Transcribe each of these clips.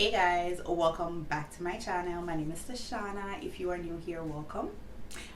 Hey guys, welcome back to my channel. My name is Tashana. If you are new here, welcome.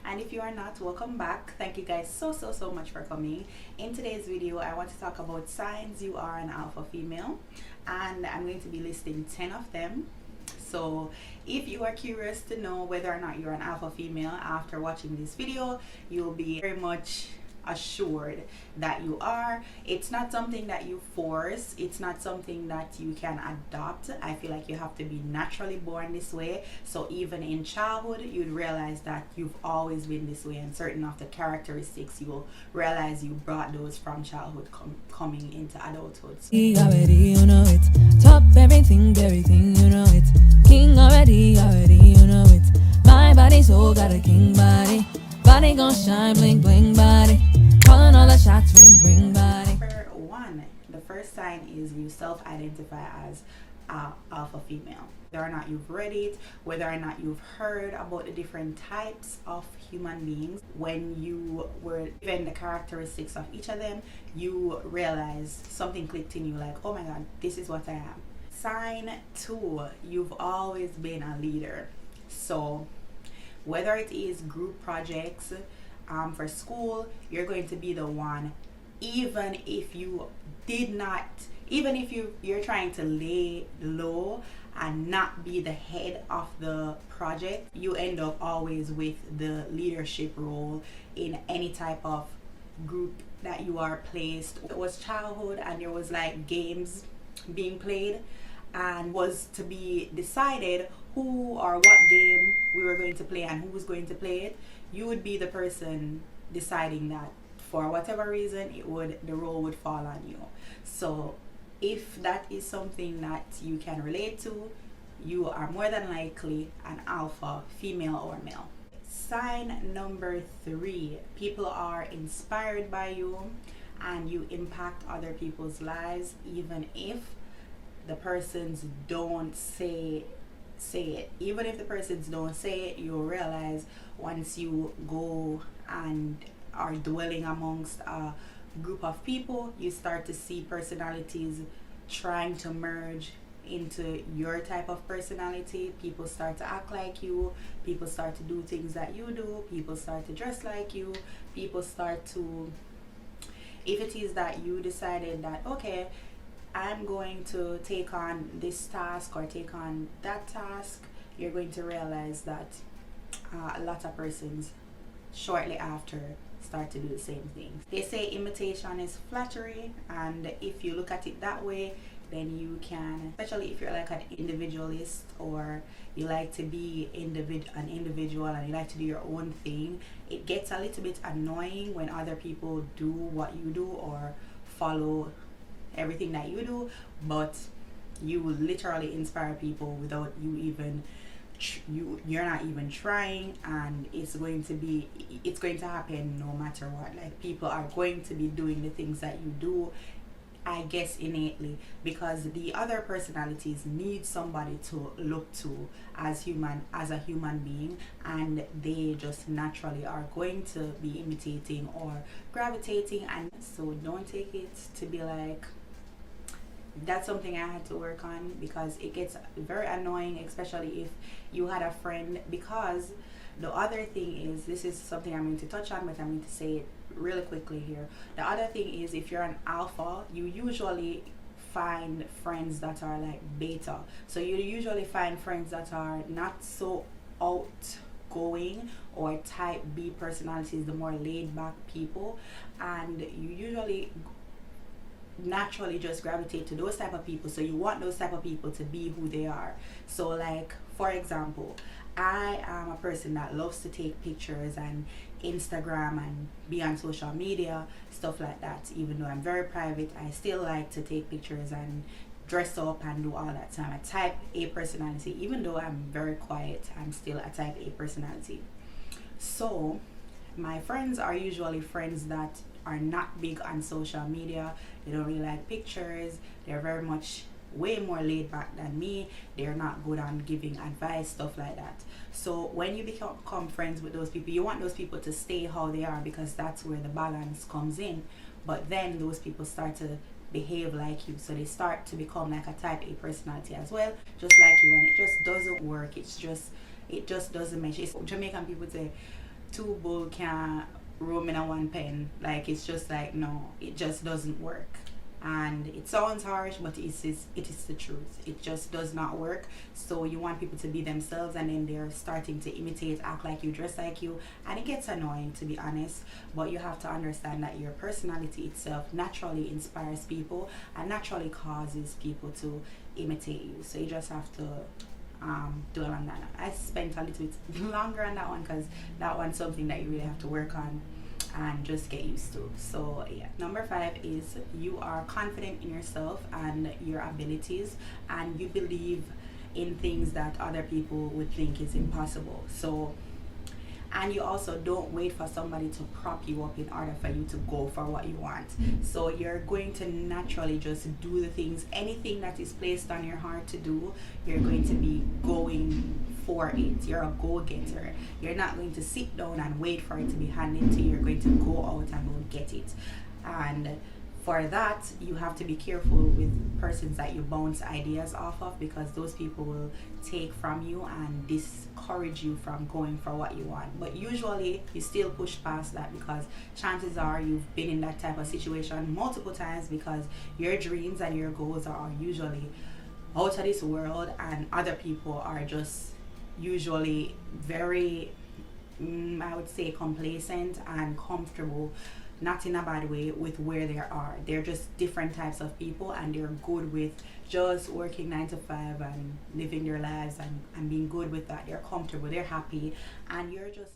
And if you are not, welcome back. Thank you guys so much for coming. In today's video, I want to talk about signs you are an alpha female, and I'm going to be listing 10 of them. So if you are curious to know whether or not you're an alpha female after watching this video, you'll be very much assured that you are. It's not something that you force, it's not something that you can adopt. I feel like you have to be naturally born this way. So even in childhood, you'd realize that you've always been this way, and certain of the characteristics you'll realize you brought those from childhood coming into adulthood. Already, you know it. Top everything, you know it. King already, you know it. My body soul got a king body. Body gon' shine, bling bling body. Calling all the shots, ring body. Number one, the first sign is you self-identify as alpha female. Whether or not you've read it, whether or not you've heard about the different types of human beings, when you were given the characteristics of each of them, you realize something clicked in you, like, oh my god, this is what I am. Sign two, you've always been a leader. So whether it is group projects for school, you're going to be the one, even if you did not, even if you're trying to lay low and not be the head of the project, you end up always with the leadership role in any type of group that you are placed. It was childhood and there was like games being played and was to be decided who or what game we were going to play and who was going to play it. You would be the person deciding that. For whatever reason, the role would fall on you. So if that is something that you can relate to, you are more than likely an alpha female or male. Sign number three, people are inspired by you and you impact other people's lives, even if the persons don't say it. Even if the persons don't say it, you'll realize once you go and are dwelling amongst a group of people, you start to see personalities trying to merge into your type of personality. People start to act like you, people start to do things that you do, people start to dress like you, people start to, if it is that you decided that, okay, I'm going to take on this task or take on that task, you're going to realize that a lot of persons shortly after start to do the same thing. They say imitation is flattery, and if you look at it that way, then you can, especially if you're like an individualist or you like to be an individual and you like to do your own thing, it gets a little bit annoying when other people do what you do or follow everything that you do, but you will literally inspire people without you even you're not even trying, and it's going to happen no matter what. Like, people are going to be doing the things that you do, I guess innately, because the other personalities need somebody to look to as a human being, and they just naturally are going to be imitating or gravitating. And so don't take it to be like, that's something I had to work on, because it gets very annoying, especially if you had a friend. Because the other thing is, this is something I'm going to touch on, but I'm going to say it really quickly here. The other thing is, if you're an alpha, you usually find friends that are like beta. So you usually find friends that are not so outgoing, or type B personalities, the more laid back people, and you usually naturally just gravitate to those type of people. So you want those type of people to be who they are. So like, for example, I am a person that loves to take pictures and Instagram and be on social media, stuff like that. Even though I'm very private, I still like to take pictures and dress up and do all that. So I'm a type A personality. Even though I'm very quiet, I'm still a type A personality. So my friends are usually friends that are not big on social media. They don't really like pictures. They're very much way more laid back than me. They're not good on giving advice, stuff like that. So when you become friends with those people, you want those people to stay how they are, because that's where the balance comes in. But then those people start to behave like you. So they start to become like a type A personality as well, just like you, and it just doesn't work. It just doesn't mesh. It's Jamaican people say two bull can't roam in a one pen. Like it's just like no, it just doesn't work. And it sounds harsh, but it is the truth. It just does not work. So you want people to be themselves, and then they're starting to imitate, act like you, dress like you, and it gets annoying, to be honest. But you have to understand that your personality itself naturally inspires people and naturally causes people to imitate you. So you just have to do it on that. I spent a little bit longer on that one because that one's something that you really have to work on and just get used to. So yeah, number 5 is you are confident in yourself and your abilities, and you believe in things that other people would think is impossible. So, and you also don't wait for somebody to prop you up in order for you to go for what you want. So you're going to naturally just do the things, anything that is placed on your heart to do, you're going to be going for it. You're a go-getter. You're not going to sit down and wait for it to be handed to you. You're going to go out and go get it. And for that, you have to be careful with persons that you bounce ideas off of, because those people will take from you and discourage you from going for what you want. But usually you still push past that, because chances are you've been in that type of situation multiple times, because your dreams and your goals are usually out of this world, and other people are just usually very I would say complacent and comfortable, not in a bad way, with where they are. They're just different types of people, and they're good with just working 9 to 5 and living their lives, and being good with that. They're comfortable, they're happy, and you're just